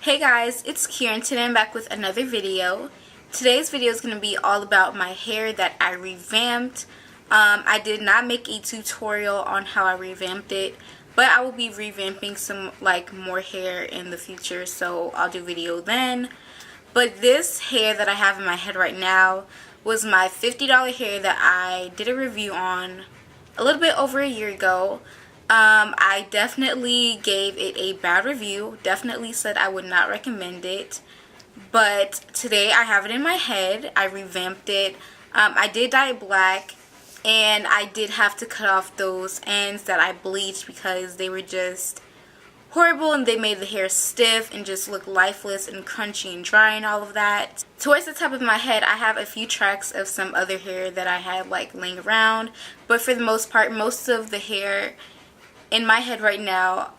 Hey guys, it's Kieran. Today I'm back with another video. Today's video is going to be all about my hair that I revamped. I did not make a tutorial on how I revamped it, but I will be revamping some more hair in the future, so I'll do a video then. But this hair that I have in my head right now was my $50 hair that I did a review on a little bit over a year ago. I definitely gave it a bad review, definitely said I would not recommend it, but today I have it in my head. I revamped it. I did dye it black, and I did have to cut off those ends that I bleached because they were just horrible and they made the hair stiff and just look lifeless and crunchy and dry and all of that. Towards the top of my head, I have a few tracks of some other hair that I had laying around, but for the most part, most of the hair in my head right now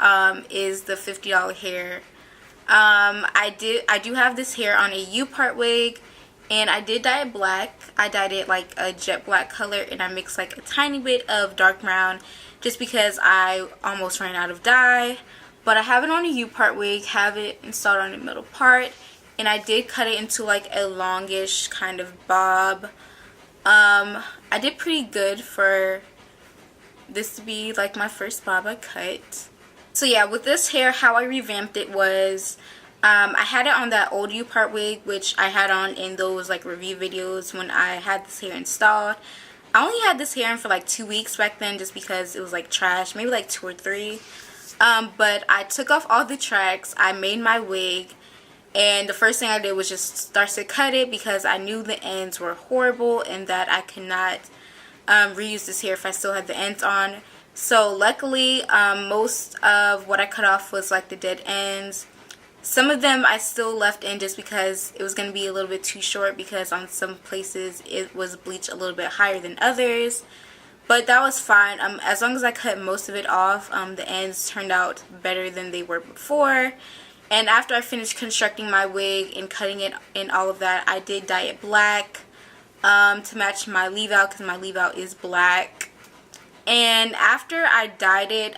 is the $50 hair. I do have this hair on a U-part wig, and I did dye it black. I dyed it like a jet black color, and I mixed a tiny bit of dark brown just because I almost ran out of dye. But I have it on a U-part wig, have it installed on the middle part, and I did cut it into a longish kind of bob. I did pretty good for this to be my first bob I cut. So yeah, with this hair, how I revamped it was I had it on that old U-part wig, which I had on in those review videos when I had this hair installed. I only had this hair in for 2 weeks back then just because it was trash, maybe 2 or 3. But I took off all the tracks, I made my wig, and the first thing I did was just start to cut it because I knew the ends were horrible and that I could not reuse this hair if I still had the ends on. So luckily, most of what I cut off was the dead ends. Some of them I still left in just because it was going to be a little bit too short, because on some places it was bleached a little bit higher than others. But that was fine. As long as I cut most of it off, the ends turned out better than they were before. And after I finished constructing my wig and cutting it and all of that, I did dye it black to match my leave out, because my leave out is black. And after I dyed it,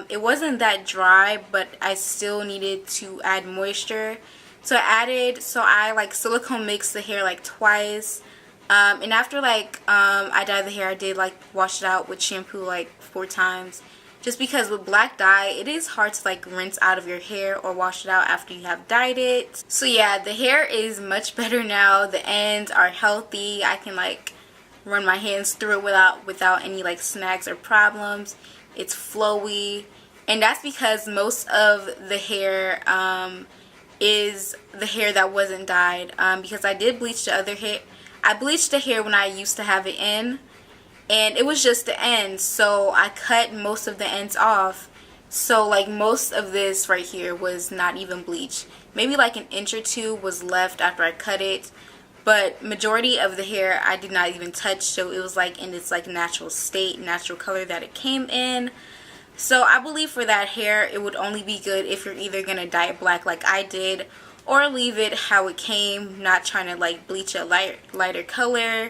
it wasn't that dry, but I still needed to add moisture. So I silicone mixed the hair twice. And after I dyed the hair, I did wash it out with shampoo 4 times. Just because with black dye, it is hard to rinse out of your hair or wash it out after you have dyed it. So yeah, the hair is much better now. The ends are healthy. I can run my hands through it without any snags or problems. It's flowy, and that's because most of the hair is the hair that wasn't dyed. Because I did bleach the other hair. I bleached the hair when I used to have it in, and it was just the ends, so I cut most of the ends off. So most of this right here was not even bleached. Maybe an inch or 2 was left after I cut it, but majority of the hair I did not even touch, so it was in its natural state, natural color that it came in. So I believe for that hair it would only be good if you're either gonna dye it black like I did, or leave it how it came, not trying to bleach a lighter color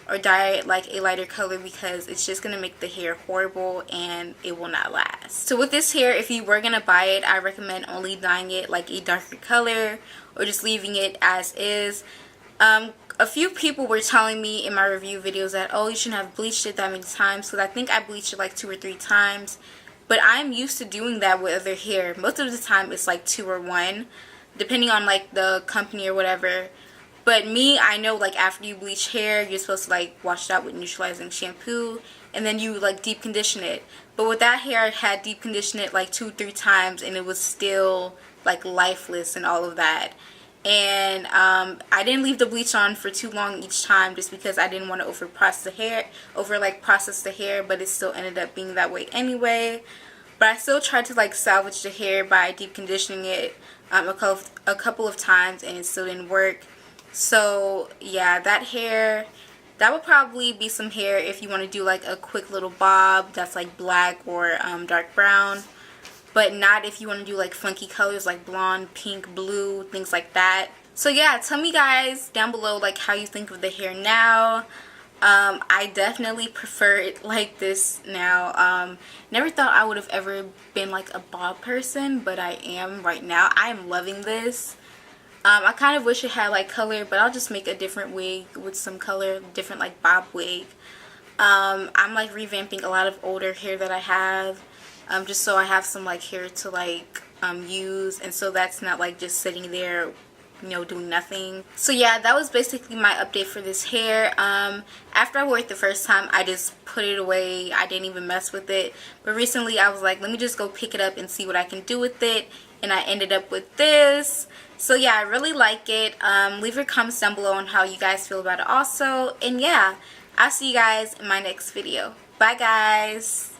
or dye it a lighter color, because it's just gonna make the hair horrible and it will not last. So with this hair, if you were gonna buy it, I recommend only dyeing it a darker color or just leaving it as is. A few people were telling me in my review videos that, oh, you shouldn't have bleached it that many times, because I think I bleached it 2 or 3 times. But I'm used to doing that with other hair. Most of the time it's 2 or 1, depending on the company or whatever. But me, I know after you bleach hair, you're supposed to wash it out with neutralizing shampoo, and then you deep condition it. But with that hair, I had deep conditioned it 2 or 3 times, and it was still lifeless and all of that. And I didn't leave the bleach on for too long each time, just because I didn't want to process the hair, but it still ended up being that way anyway. But I still tried to salvage the hair by deep conditioning it a couple of times, and it still didn't work. So yeah, that hair, that would probably be some hair if you want to do a quick little bob that's black or dark brown. But not if you want to do funky colors blonde, pink, blue, things like that. So yeah, tell me guys down below how you think of the hair now. I definitely prefer it like this now. Never thought I would have ever been like a bob person, but I am right now. I am loving this. I kind of wish it had like color, but I'll just make a different wig with some color, different like bob wig. I'm like revamping a lot of older hair that I have, just so I have some like hair to like use, and so that's not like just sitting there, you know, doing nothing. So yeah, that was basically my update for this hair. After I wore it the first time, I just put it away. I didn't even mess with it, but recently I was like, let me just go pick it up and see what I can do with it, and I ended up with this. So yeah, I really like it. Leave your comments down below on how you guys feel about it also, and yeah, I'll see you guys in my next video. Bye guys.